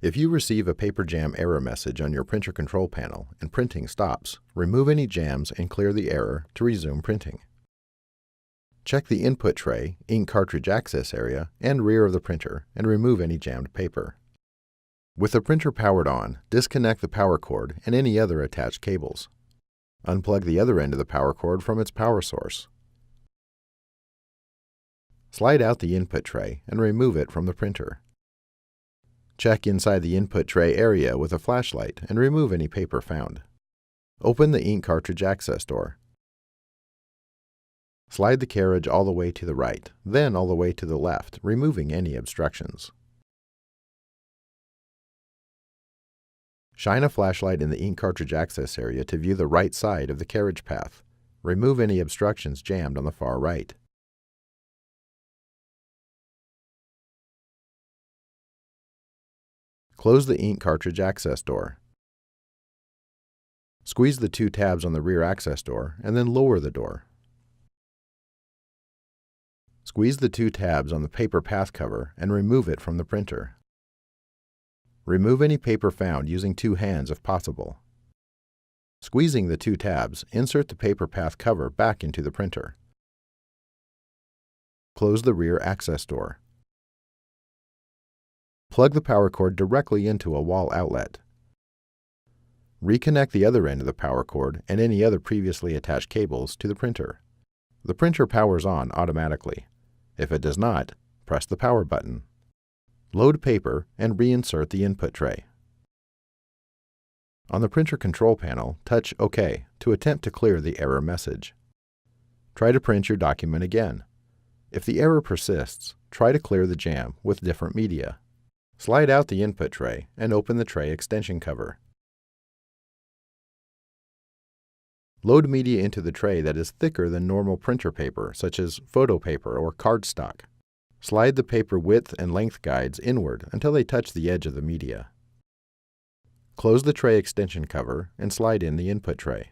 If you receive a paper jam error message on your printer control panel and printing stops, remove any jams and clear the error to resume printing. Check the input tray, ink cartridge access area, and rear of the printer and remove any jammed paper. With the printer powered on, disconnect the power cord and any other attached cables. Unplug the other end of the power cord from its power source. Slide out the input tray and remove it from the printer. Check inside the input tray area with a flashlight and remove any paper found. Open the ink cartridge access door. Slide the carriage all the way to the right, then all the way to the left, removing any obstructions. Shine a flashlight in the ink cartridge access area to view the right side of the carriage path. Remove any obstructions jammed on the far right. Close the ink cartridge access door. Squeeze the two tabs on the rear access door and then lower the door. Squeeze the two tabs on the paper path cover and remove it from the printer. Remove any paper found using two hands if possible. Squeezing the two tabs, insert the paper path cover back into the printer. Close the rear access door. Plug the power cord directly into a wall outlet. Reconnect the other end of the power cord and any other previously attached cables to the printer. The printer powers on automatically. If it does not, press the power button. Load paper and reinsert the input tray. On the printer control panel, touch OK to attempt to clear the error message. Try to print your document again. If the error persists, try to clear the jam with different media. Slide out the input tray and open the tray extension cover. Load media into the tray that is thicker than normal printer paper, such as photo paper or cardstock. Slide the paper width and length guides inward until they touch the edge of the media. Close the tray extension cover and slide in the input tray.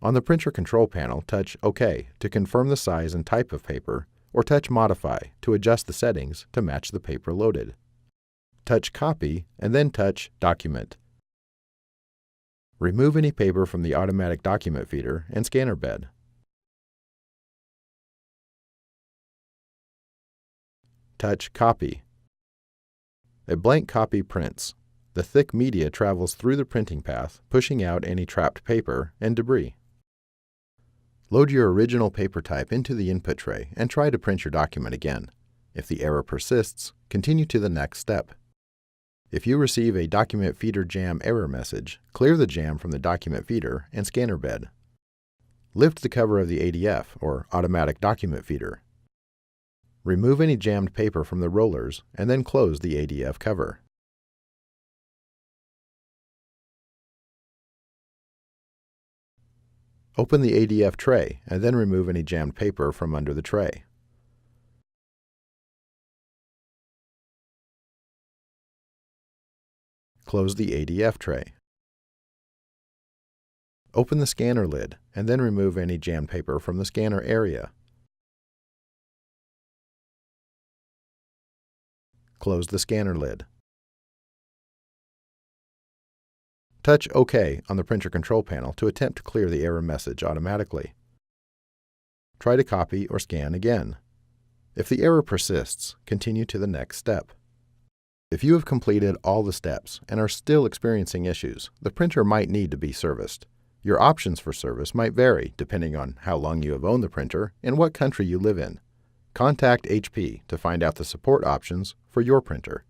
On the printer control panel, touch OK to confirm the size and type of paper, or touch Modify to adjust the settings to match the paper loaded. Touch Copy and then touch Document. Remove any paper from the automatic document feeder and scanner bed. Touch Copy. A blank copy prints. The thick media travels through the printing path, pushing out any trapped paper and debris. Load your original paper type into the input tray and try to print your document again. If the error persists, continue to the next step. If you receive a document feeder jam error message, clear the jam from the document feeder and scanner bed. Lift the cover of the ADF, or automatic document feeder. Remove any jammed paper from the rollers and then close the ADF cover. Open the ADF tray and then remove any jammed paper from under the tray. Close the ADF tray. Open the scanner lid and then remove any jammed paper from the scanner area. Close the scanner lid. Touch OK on the printer control panel to attempt to clear the error message automatically. Try to copy or scan again. If the error persists, continue to the next step. If you have completed all the steps and are still experiencing issues, the printer might need to be serviced. Your options for service might vary depending on how long you have owned the printer and what country you live in. Contact HP to find out the support options for your printer.